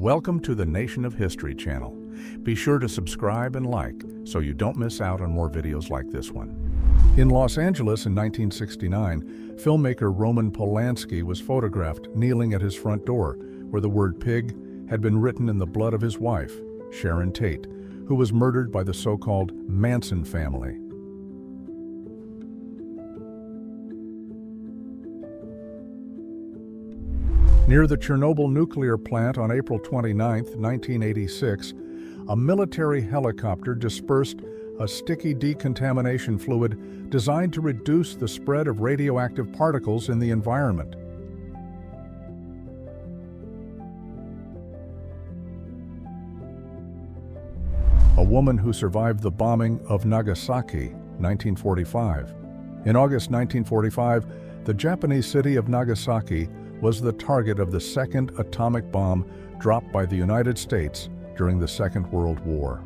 Welcome to the Nation of History channel. Be sure to subscribe and like so you don't miss out on more videos like this one. In Los Angeles in 1969, filmmaker Roman Polanski was photographed kneeling at his front door, where the word pig had been written in the blood of his wife, Sharon Tate, who was murdered by the so-called Manson family. Near the Chernobyl nuclear plant on April 29, 1986, a military helicopter dispersed a sticky decontamination fluid designed to reduce the spread of radioactive particles in the environment. A woman who survived the bombing of Nagasaki, 1945. In August 1945, the Japanese city of Nagasaki was the target of the second atomic bomb dropped by the United States during the Second World War.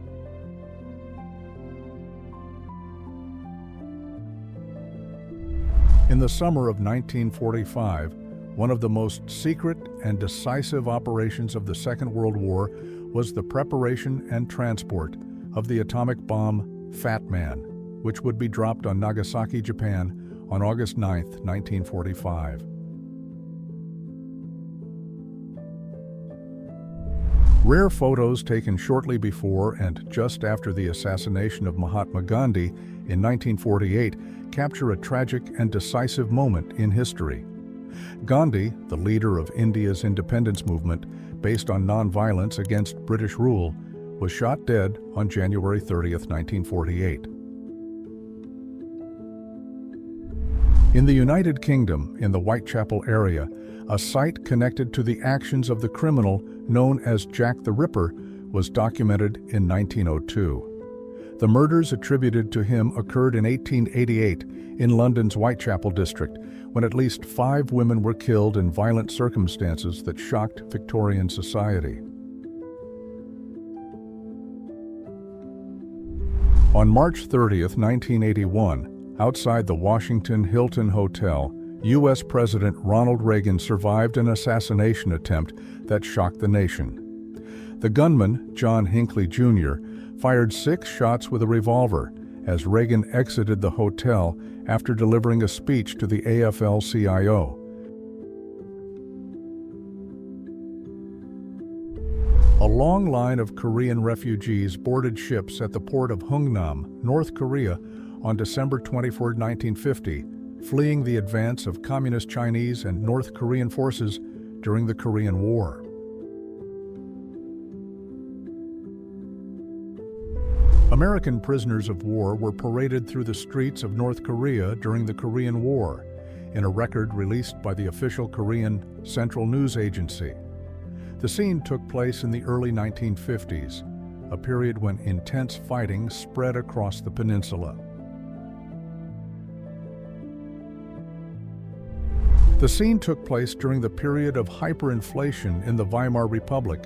In the summer of 1945, one of the most secret and decisive operations of the Second World War was the preparation and transport of the atomic bomb Fat Man, which would be dropped on Nagasaki, Japan on August 9, 1945. Rare photos taken shortly before and just after the assassination of Mahatma Gandhi in 1948 capture a tragic and decisive moment in history. Gandhi, the leader of India's independence movement based on nonviolence against British rule, was shot dead on January 30, 1948. In the United Kingdom, in the Whitechapel area, a site connected to the actions of the criminal known as Jack the Ripper was documented in 1902. The murders attributed to him occurred in 1888 in London's Whitechapel district, when at least 5 women were killed in violent circumstances that shocked Victorian society. On March 30, 1981, outside the Washington Hilton Hotel, U.S. President Ronald Reagan survived an assassination attempt that shocked the nation. The gunman, John Hinckley Jr., fired 6 shots with a revolver as Reagan exited the hotel after delivering a speech to the AFL-CIO. A long line of Korean refugees boarded ships at the port of Hungnam, North Korea, on December 24, 1950, fleeing the advance of Communist Chinese and North Korean forces during the Korean War. American prisoners of war were paraded through the streets of North Korea during the Korean War, in a record released by the official Korean Central News Agency. The scene took place in the early 1950s, a period when intense fighting spread across the peninsula. The scene took place during the period of hyperinflation in the Weimar Republic,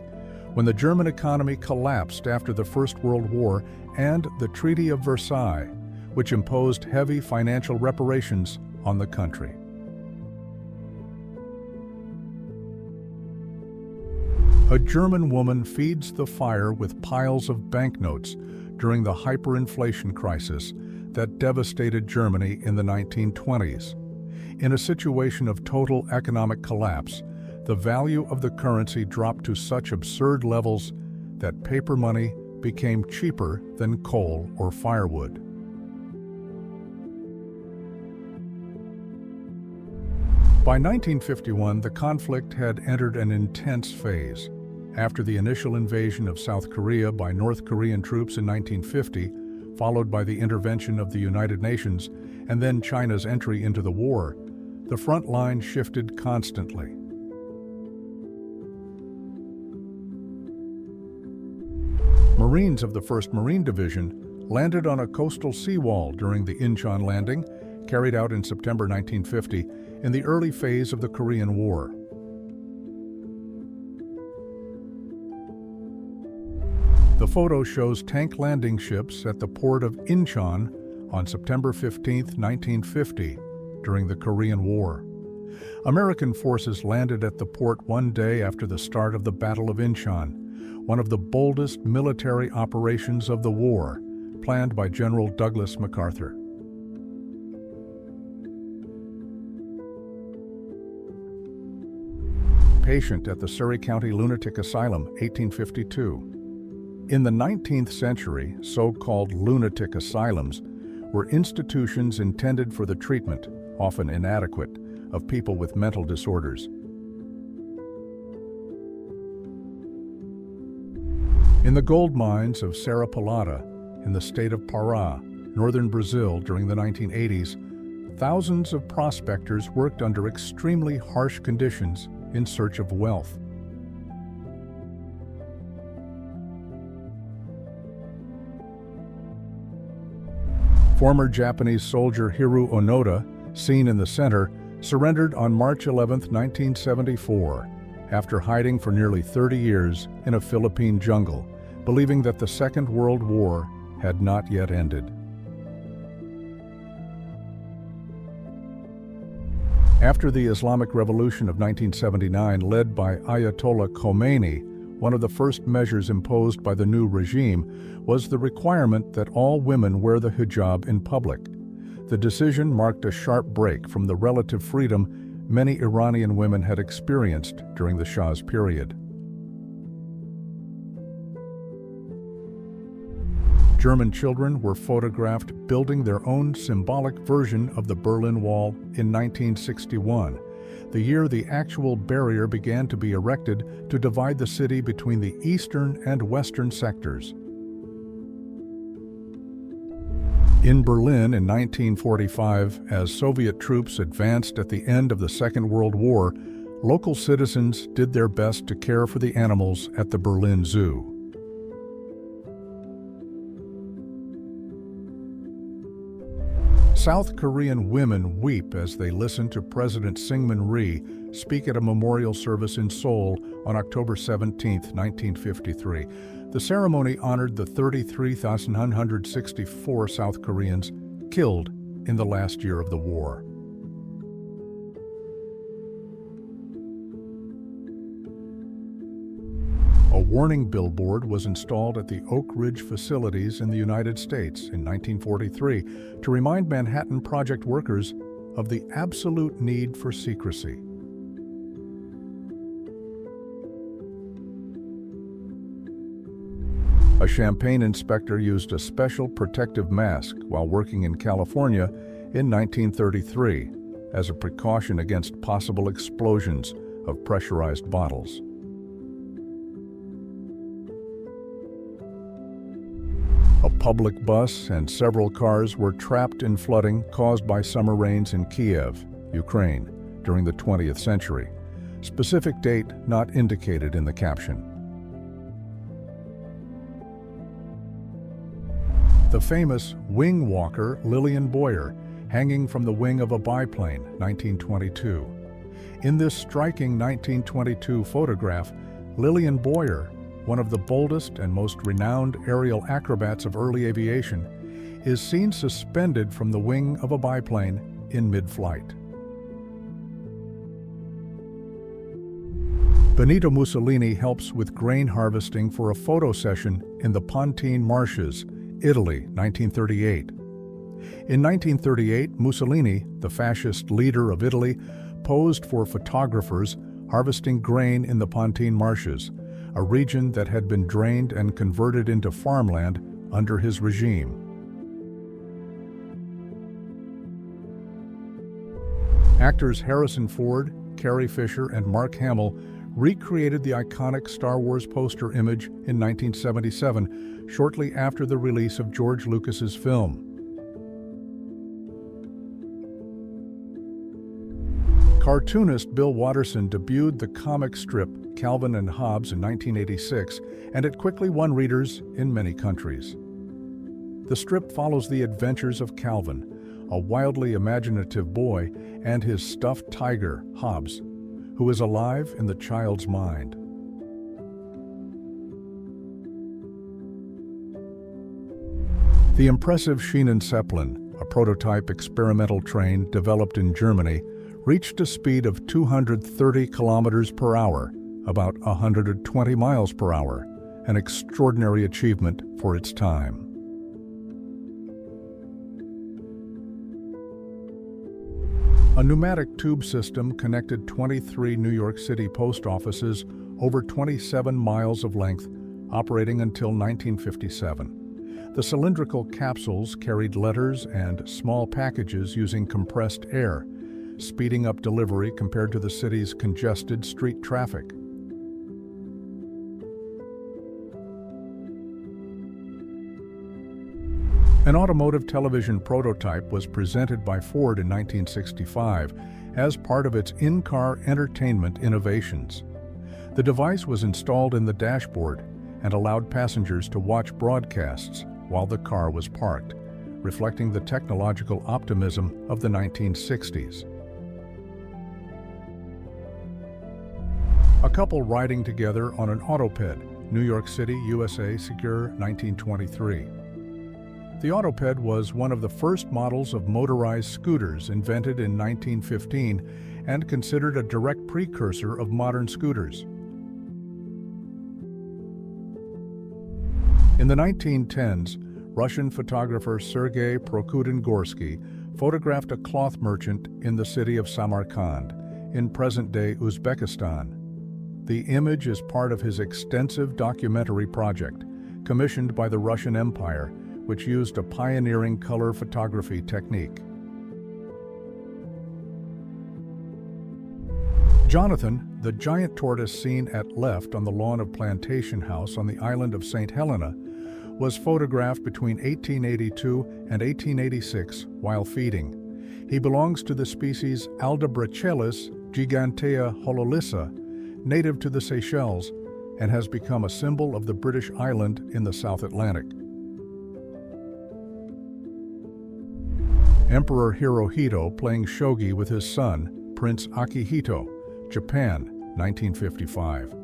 when the German economy collapsed after the First World War and the Treaty of Versailles, which imposed heavy financial reparations on the country. A German woman feeds the fire with piles of banknotes during the hyperinflation crisis that devastated Germany in the 1920s. In a situation of total economic collapse, the value of the currency dropped to such absurd levels that paper money became cheaper than coal or firewood. By 1951, the conflict had entered an intense phase. After the initial invasion of South Korea by North Korean troops in 1950, followed by the intervention of the United Nations, and then China's entry into the war, the front line shifted constantly. Marines of the 1st Marine Division landed on a coastal seawall during the Inchon landing, carried out in September 1950, in the early phase of the Korean War. The photo shows tank landing ships at the port of Inchon on September 15, 1950, during the Korean War. American forces landed at the port one day after the start of the Battle of Inchon, one of the boldest military operations of the war, planned by General Douglas MacArthur. Patient at the Surrey County Lunatic Asylum, 1852. In the 19th century, so-called lunatic asylums were institutions intended for the treatment, often inadequate, of people with mental disorders. In the gold mines of Serra Pelada, in the state of Pará, northern Brazil during the 1980s, thousands of prospectors worked under extremely harsh conditions in search of wealth. Former Japanese soldier Hiroo Onoda, seen in the center, surrendered on March 11, 1974, after hiding for nearly 30 years in a Philippine jungle, believing that the Second World War had not yet ended. After the Islamic Revolution of 1979, led by Ayatollah Khomeini, one of the first measures imposed by the new regime was the requirement that all women wear the hijab in public. The decision marked a sharp break from the relative freedom many Iranian women had experienced during the Shah's period. German children were photographed building their own symbolic version of the Berlin Wall in 1961, the year the actual barrier began to be erected to divide the city between the eastern and western sectors. In Berlin in 1945, as Soviet troops advanced at the end of the Second World War, local citizens did their best to care for the animals at the Berlin Zoo. South Korean women weep as they listen to President Syngman Rhee speak at a memorial service in Seoul on October 17, 1953. The ceremony honored the 33,164 South Koreans killed in the last year of the war. A warning billboard was installed at the Oak Ridge facilities in the United States in 1943 to remind Manhattan Project workers of the absolute need for secrecy. A Champaign inspector used a special protective mask while working in California in 1933 as a precaution against possible explosions of pressurized bottles. A public bus and several cars were trapped in flooding caused by summer rains in Kiev, Ukraine, during the 20th century. Specific date not indicated in the caption. The famous wing walker Lillian Boyer, hanging from the wing of a biplane, 1922. In this striking 1922 photograph, Lillian Boyer, one of the boldest and most renowned aerial acrobats of early aviation, is seen suspended from the wing of a biplane in mid-flight. Benito Mussolini helps with grain harvesting for a photo session in the Pontine Marshes, Italy, 1938. In 1938, Mussolini, the fascist leader of Italy, posed for photographers harvesting grain in the Pontine Marshes, a region that had been drained and converted into farmland under his regime. Actors Harrison Ford, Carrie Fisher, and Mark Hamill recreated the iconic Star Wars poster image in 1977, shortly after the release of George Lucas's film. Cartoonist Bill Watterson debuted the comic strip Calvin and Hobbes in 1986, and it quickly won readers in many countries. The strip follows the adventures of Calvin, a wildly imaginative boy, and his stuffed tiger, Hobbes, who is alive in the child's mind. The impressive Schienen Zeppelin, a prototype experimental train developed in Germany, reached a speed of 230 kilometers per hour, about 120 miles per hour, an extraordinary achievement for its time. A pneumatic tube system connected 23 New York City post offices over 27 miles of length, operating until 1957. The cylindrical capsules carried letters and small packages using compressed air, speeding up delivery compared to the city's congested street traffic. An automotive television prototype was presented by Ford in 1965 as part of its in-car entertainment innovations. The device was installed in the dashboard and allowed passengers to watch broadcasts while the car was parked, reflecting the technological optimism of the 1960s. A couple riding together on an autoped, New York City, USA, Secure, 1923. The autoped was one of the first models of motorized scooters invented in 1915 and considered a direct precursor of modern scooters. In the 1910s, Russian photographer Sergei Prokudin-Gorsky photographed a cloth merchant in the city of Samarkand, in present-day Uzbekistan. The image is part of his extensive documentary project, commissioned by the Russian Empire, which used a pioneering color photography technique. Jonathan, the giant tortoise seen at left on the lawn of Plantation House on the island of St. Helena, was photographed between 1882 and 1886 while feeding. He belongs to the species Aldobrachelys gigantea hololissa, native to the Seychelles, and has become a symbol of the British island in the South Atlantic. Emperor Hirohito playing shogi with his son, Prince Akihito, Japan, 1955.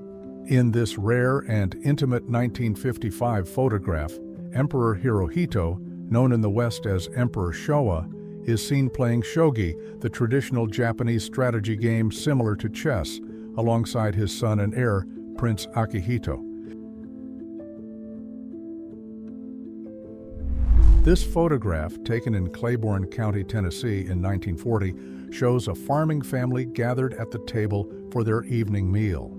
In this rare and intimate 1955 photograph, Emperor Hirohito, known in the West as Emperor Showa, is seen playing shogi, the traditional Japanese strategy game similar to chess, alongside his son and heir, Prince Akihito. This photograph, taken in Claiborne County, Tennessee in 1940, shows a farming family gathered at the table for their evening meal.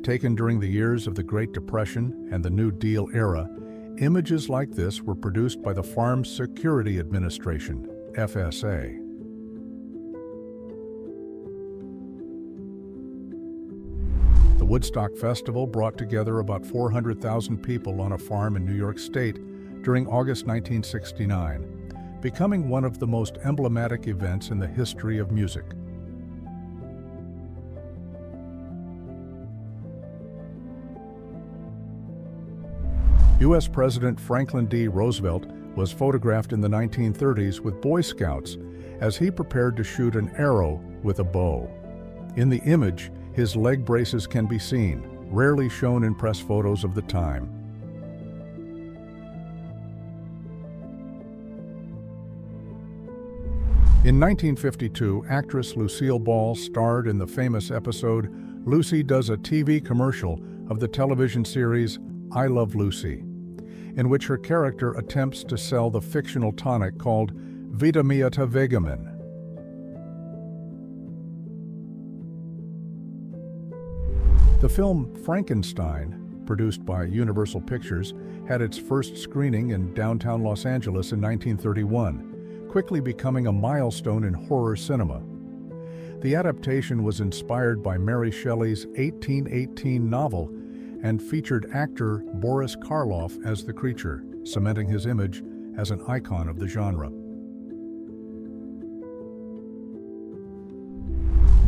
Taken during the years of the Great Depression and the New Deal era, images like this were produced by the Farm Security Administration, FSA. The Woodstock Festival brought together about 400,000 people on a farm in New York State during August 1969, becoming one of the most emblematic events in the history of music. U.S. President Franklin D. Roosevelt was photographed in the 1930s with Boy Scouts as he prepared to shoot an arrow with a bow. In the image, his leg braces can be seen, rarely shown in press photos of the time. In 1952, actress Lucille Ball starred in the famous episode Lucy Does a TV Commercial of the television series I Love Lucy, in which her character attempts to sell the fictional tonic called Vitamiata Vegamin. The film Frankenstein, produced by Universal Pictures, had its first screening in downtown Los Angeles in 1931. Quickly becoming a milestone in horror cinema. The adaptation was inspired by Mary Shelley's 1818 novel and featured actor Boris Karloff as the creature, cementing his image as an icon of the genre.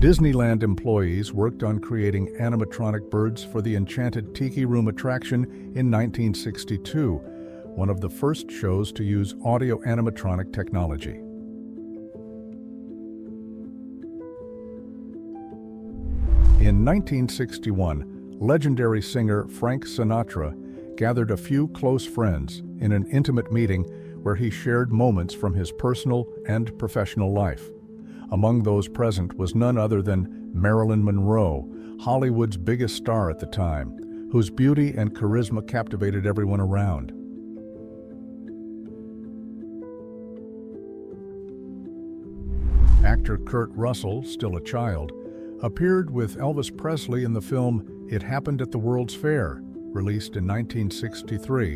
Disneyland employees worked on creating animatronic birds for the Enchanted Tiki Room attraction in 1962, one of the first shows to use audio animatronic technology. In 1961, legendary singer Frank Sinatra gathered a few close friends in an intimate meeting where he shared moments from his personal and professional life. Among those present was none other than Marilyn Monroe, Hollywood's biggest star at the time, whose beauty and charisma captivated everyone around. Actor Kurt Russell, still a child, appeared with Elvis Presley in the film It Happened at the World's Fair, released in 1963,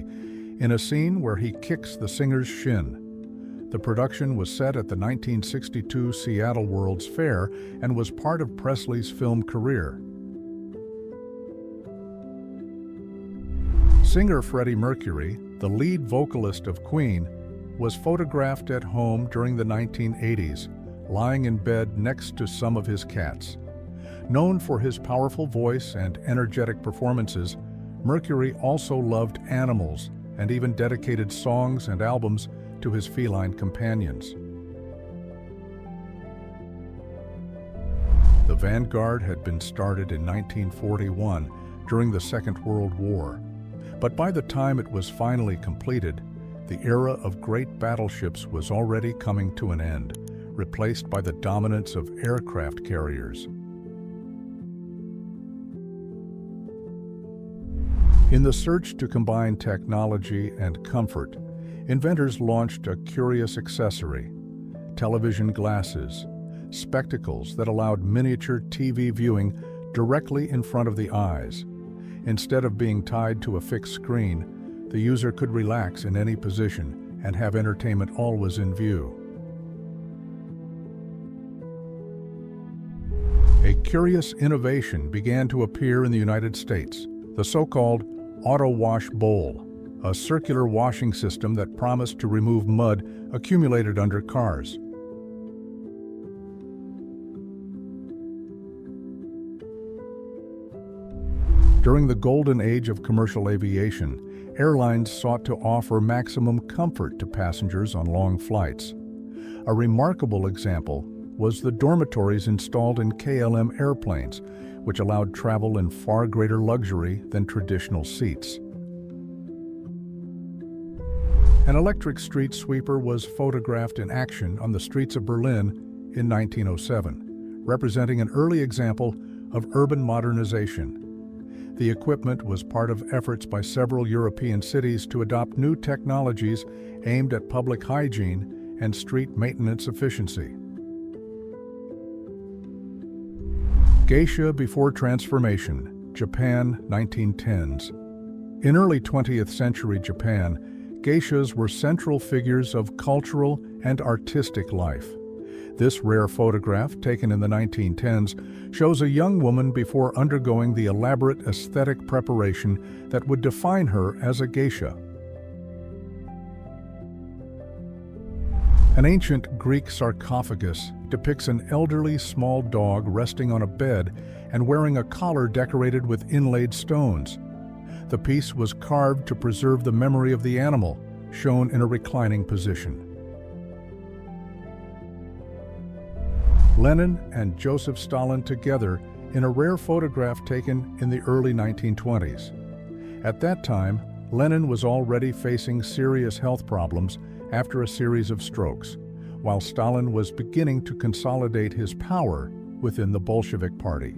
in a scene where he kicks the singer's shin. The production was set at the 1962 Seattle World's Fair and was part of Presley's film career. Singer Freddie Mercury, the lead vocalist of Queen, was photographed at home during the 1980s, lying in bed next to some of his cats. Known for his powerful voice and energetic performances, Mercury also loved animals and even dedicated songs and albums to his feline companions. The Vanguard had been started in 1941 during the Second World War, but by the time it was finally completed, the era of great battleships was already coming to an end, replaced by the dominance of aircraft carriers. In the search to combine technology and comfort, inventors launched a curious accessory: television glasses, spectacles that allowed miniature TV viewing directly in front of the eyes. Instead of being tied to a fixed screen, the user could relax in any position and have entertainment always in view. A curious innovation began to appear in the United States, the so-called auto wash bowl, a circular washing system that promised to remove mud accumulated under cars. During the golden age of commercial aviation, airlines sought to offer maximum comfort to passengers on long flights. A remarkable example was the dormitories installed in KLM airplanes, which allowed travel in far greater luxury than traditional seats. An electric street sweeper was photographed in action on the streets of Berlin in 1907, representing an early example of urban modernization. The equipment was part of efforts by several European cities to adopt new technologies aimed at public hygiene and street maintenance efficiency. Geisha before transformation, Japan, 1910s. In early 20th century Japan, geishas were central figures of cultural and artistic life. This rare photograph, taken in the 1910s, shows a young woman before undergoing the elaborate aesthetic preparation that would define her as a geisha. An ancient Greek sarcophagus depicts an elderly small dog resting on a bed and wearing a collar decorated with inlaid stones. The piece was carved to preserve the memory of the animal, shown in a reclining position. Lenin and Joseph Stalin together in a rare photograph taken in the early 1920s. At that time, Lenin was already facing serious health problems after a series of strokes, while Stalin was beginning to consolidate his power within the Bolshevik Party.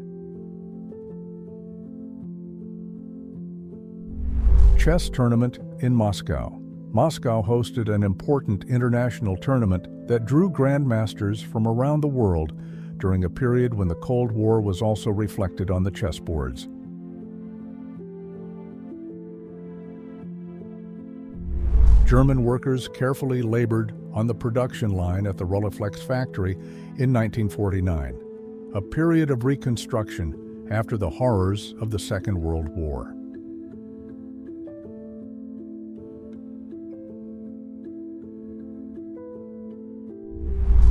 Chess tournament in Moscow. Moscow hosted an important international tournament that drew grandmasters from around the world during a period when the Cold War was also reflected on the chessboards. German workers carefully labored on the production line at the Rolleiflex factory in 1949, a period of reconstruction after the horrors of the Second World War.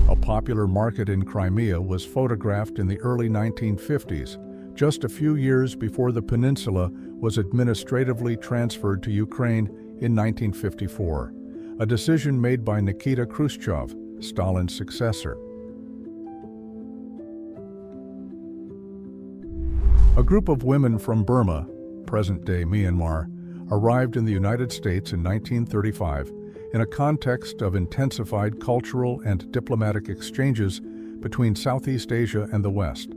A popular market in Crimea was photographed in the early 1950s, just a few years before the peninsula was administratively transferred to Ukraine in 1954, a decision made by Nikita Khrushchev, Stalin's successor. A group of women from Burma, present-day Myanmar, arrived in the United States in 1935 in a context of intensified cultural and diplomatic exchanges between Southeast Asia and the West.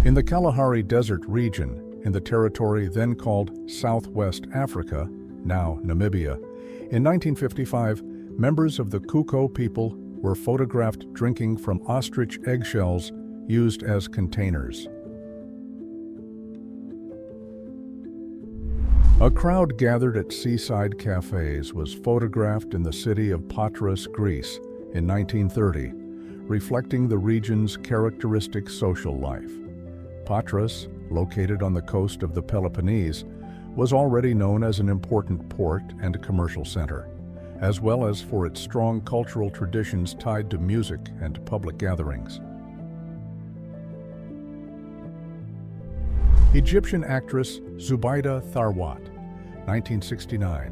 In the Kalahari Desert region, in the territory then called Southwest Africa, now Namibia, in 1955, members of the Kuko people were photographed drinking from ostrich eggshells used as containers. A crowd gathered at seaside cafes was photographed in the city of Patras, Greece, in 1930, reflecting the region's characteristic social life. Patras, located on the coast of the Peloponnese, was already known as an important port and commercial center, as well as for its strong cultural traditions tied to music and public gatherings. Egyptian actress Zubaida Tharwat, 1969.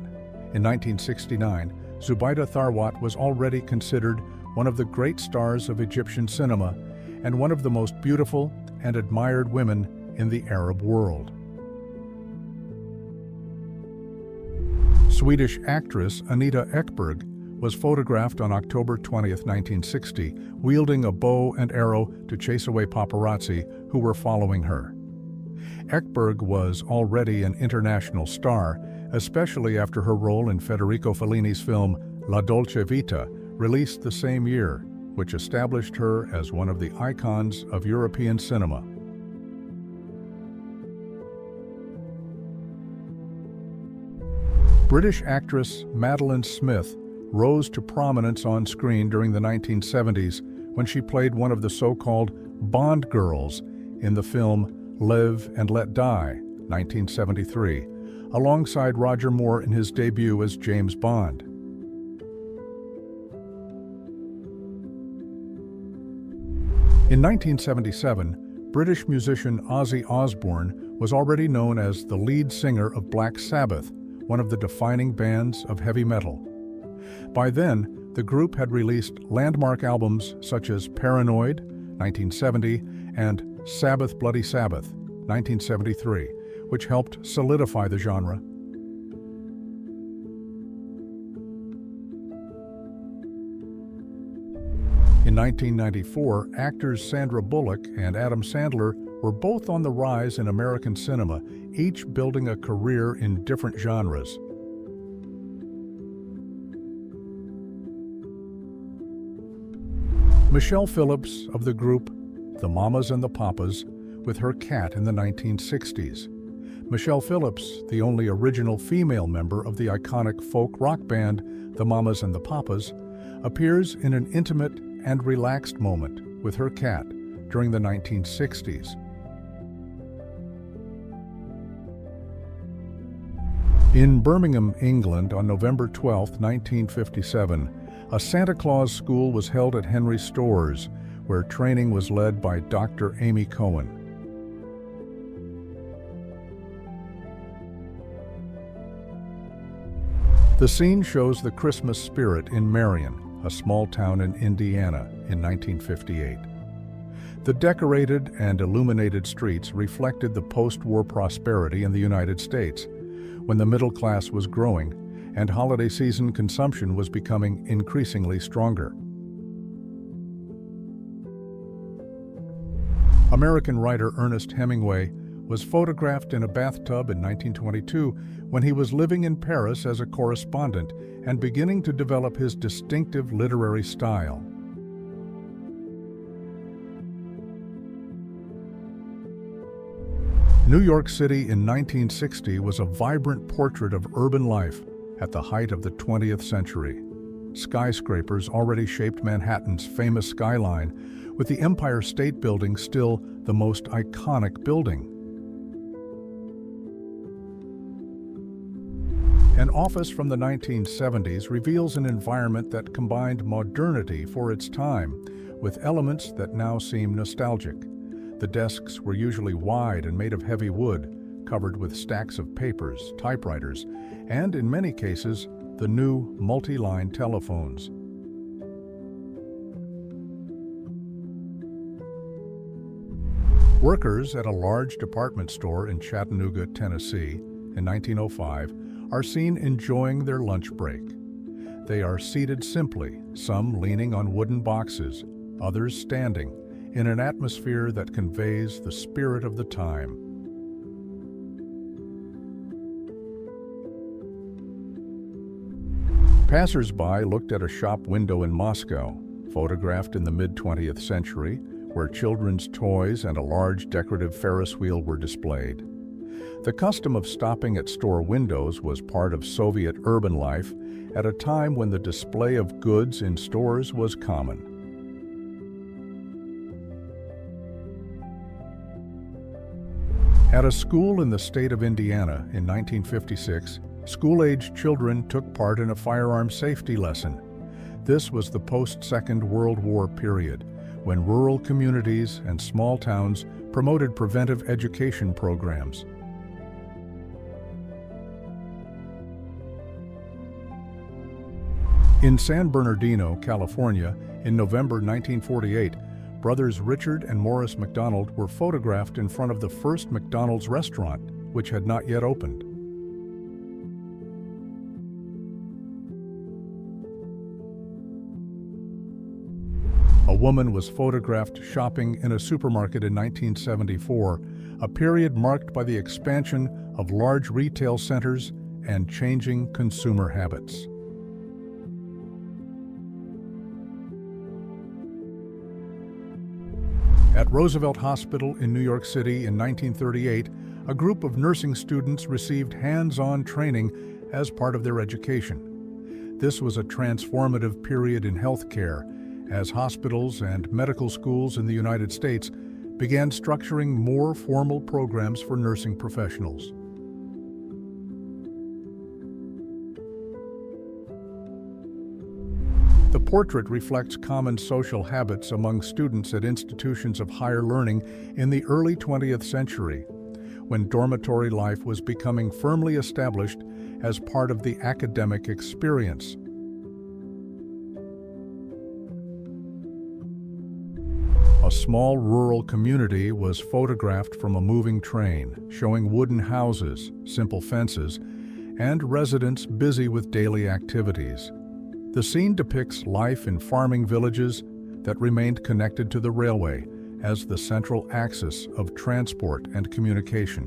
In 1969, Zubaida Tharwat was already considered one of the great stars of Egyptian cinema and one of the most beautiful and admired women in the Arab world. Swedish actress Anita Ekberg was photographed on October 20, 1960, wielding a bow and arrow to chase away paparazzi who were following her. Ekberg was already an international star, especially after her role in Federico Fellini's film La Dolce Vita, released the same year, which established her as one of the icons of European cinema. British actress Madeline Smith rose to prominence on screen during the 1970s when she played one of the so-called Bond girls in the film Live and Let Die, 1973, alongside Roger Moore in his debut as James Bond. In 1977, British musician Ozzy Osbourne was already known as the lead singer of Black Sabbath, one of the defining bands of heavy metal. By then, the group had released landmark albums such as Paranoid, 1970, and Sabbath Bloody Sabbath, 1973, which helped solidify the genre. In 1994, actors Sandra Bullock and Adam Sandler were both on the rise in American cinema, each building a career in different genres. Michelle Phillips of the group The Mamas and the Papas, with her cat in the 1960s. Michelle Phillips, the only original female member of the iconic folk rock band The Mamas and the Papas, appears in an intimate and relaxed moment with her cat during the 1960s. In Birmingham, England, on November 12, 1957, a Santa Claus school was held at Henry Storrs, where training was led by Dr. Amy Cohen. The scene shows the Christmas spirit in Marion, a small town in Indiana, in 1958. The decorated and illuminated streets reflected the post-war prosperity in the United States, when the middle class was growing and holiday season consumption was becoming increasingly stronger. American writer Ernest Hemingway was photographed in a bathtub in 1922 when he was living in Paris as a correspondent and beginning to develop his distinctive literary style. New York City in 1960 was a vibrant portrait of urban life at the height of the 20th century. Skyscrapers already shaped Manhattan's famous skyline, with the Empire State Building still the most iconic building. An office from the 1970s reveals an environment that combined modernity for its time with elements that now seem nostalgic. The desks were usually wide and made of heavy wood, covered with stacks of papers, typewriters, and in many cases, the new multi-line telephones. Workers at a large department store in Chattanooga, Tennessee, in 1905, are seen enjoying their lunch break. They are seated simply, some leaning on wooden boxes, others standing, in an atmosphere that conveys the spirit of the time. Passers-by looked at a shop window in Moscow, photographed in the mid-20th century, where children's toys and a large decorative Ferris wheel were displayed. The custom of stopping at store windows was part of Soviet urban life at a time when the display of goods in stores was common. At a school in the state of Indiana in 1956, school-aged children took part in a firearm safety lesson. This was the post-Second World War period, when rural communities and small towns promoted preventive education programs. In San Bernardino, California, in November 1948, brothers Richard and Morris McDonald were photographed in front of the first McDonald's restaurant, which had not yet opened. A woman was photographed shopping in a supermarket in 1974, a period marked by the expansion of large retail centers and changing consumer habits. At Roosevelt Hospital in New York City in 1938, a group of nursing students received hands-on training as part of their education. This was a transformative period in healthcare, as hospitals and medical schools in the United States began structuring more formal programs for nursing professionals. The portrait reflects common social habits among students at institutions of higher learning in the early 20th century, when dormitory life was becoming firmly established as part of the academic experience. A small rural community was photographed from a moving train, showing wooden houses, simple fences, and residents busy with daily activities. The scene depicts life in farming villages that remained connected to the railway as the central axis of transport and communication.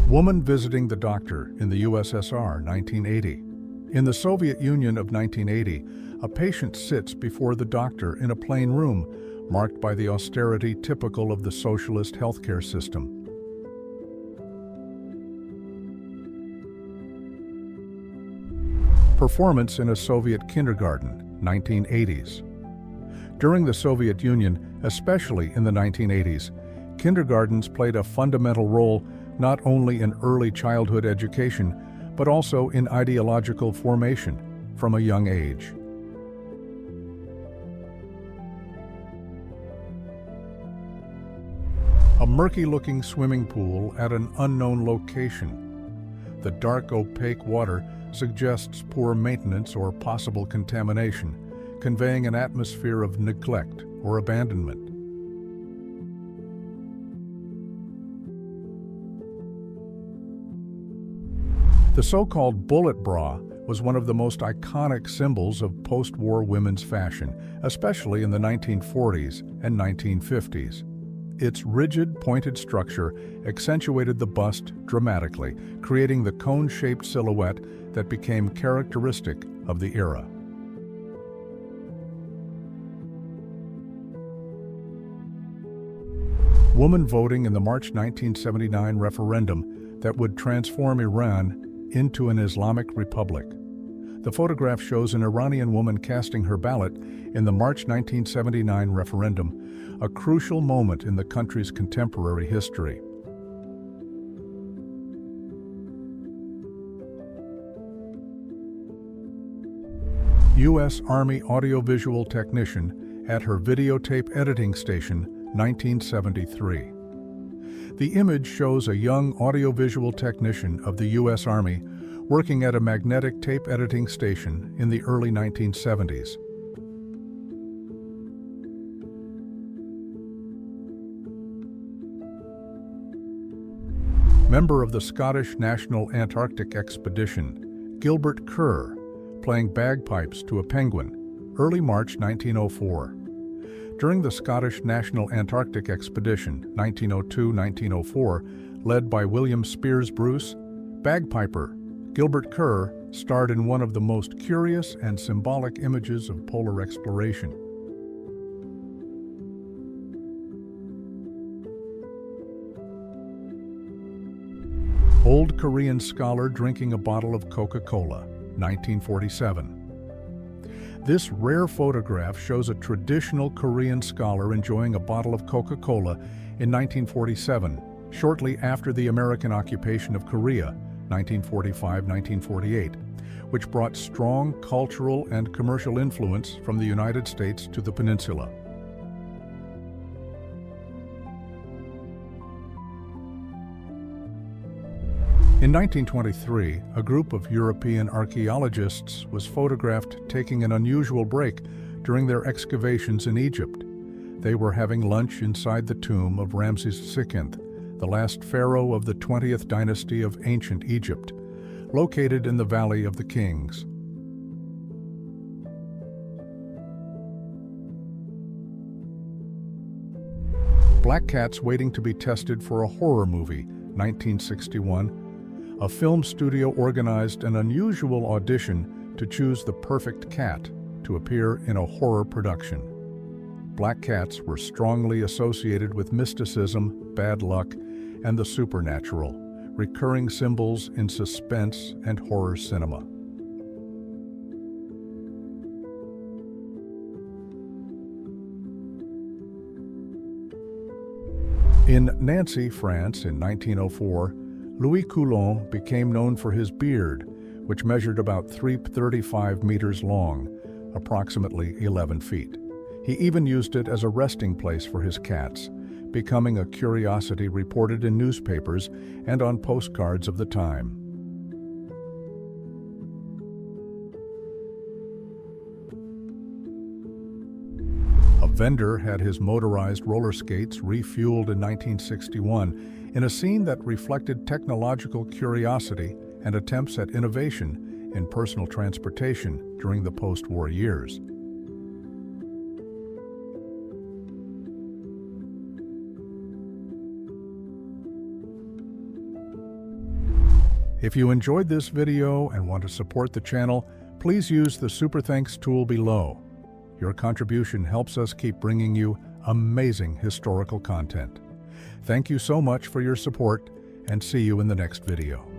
Woman visiting the doctor in the USSR, 1980. In the Soviet Union of 1980, a patient sits before the doctor in a plain room, marked by the austerity typical of the socialist healthcare system. Performance in a Soviet kindergarten, 1980s. During the Soviet Union, especially in the 1980s, kindergartens played a fundamental role not only in early childhood education, but also in ideological formation from a young age. A murky-looking swimming pool at an unknown location. The dark, opaque water suggests poor maintenance or possible contamination, conveying an atmosphere of neglect or abandonment. The so-called bullet bra was one of the most iconic symbols of post-war women's fashion, especially in the 1940s and 1950s. Its rigid, pointed structure accentuated the bust dramatically, creating the cone-shaped silhouette that became characteristic of the era. Woman voting in the March 1979 referendum that would transform Iran into an Islamic republic. The photograph shows an Iranian woman casting her ballot in the March 1979 referendum, a crucial moment in the country's contemporary history. U.S. Army audiovisual technician at her videotape editing station, 1973. The image shows a young audiovisual technician of the U.S. Army working at a magnetic tape editing station in the early 1970s. Member of the Scottish National Antarctic Expedition, Gilbert Kerr, playing bagpipes to a penguin, early March 1904. During the Scottish National Antarctic Expedition, 1902-1904, led by William Spears Bruce, bagpiper Gilbert Kerr starred in one of the most curious and symbolic images of polar exploration. Old Korean scholar drinking a bottle of Coca-Cola, 1947. This rare photograph shows a traditional Korean scholar enjoying a bottle of Coca-Cola in 1947, shortly after the American occupation of Korea, 1945-1948, which brought strong cultural and commercial influence from the United States to the peninsula. In 1923, a group of European archaeologists was photographed taking an unusual break during their excavations in Egypt. They were having lunch inside the tomb of Ramses II, the last pharaoh of the 20th dynasty of ancient Egypt, located in the Valley of the Kings. Black Cats Waiting to be Tested for a Horror Movie, 1961. A film studio organized an unusual audition to choose the perfect cat to appear in a horror production. Black cats were strongly associated with mysticism, bad luck, and the supernatural, recurring symbols in suspense and horror cinema. In Nancy, France in 1904, Louis Coulon became known for his beard, which measured about 335 meters long, approximately 11 feet. He even used it as a resting place for his cats, becoming a curiosity reported in newspapers and on postcards of the time. A vendor had his motorized roller skates refueled in 1961 in a scene that reflected technological curiosity and attempts at innovation in personal transportation during the post-war years. If you enjoyed this video and want to support the channel, please use the Super Thanks tool below. Your contribution helps us keep bringing you amazing historical content. Thank you so much for your support, and see you in the next video.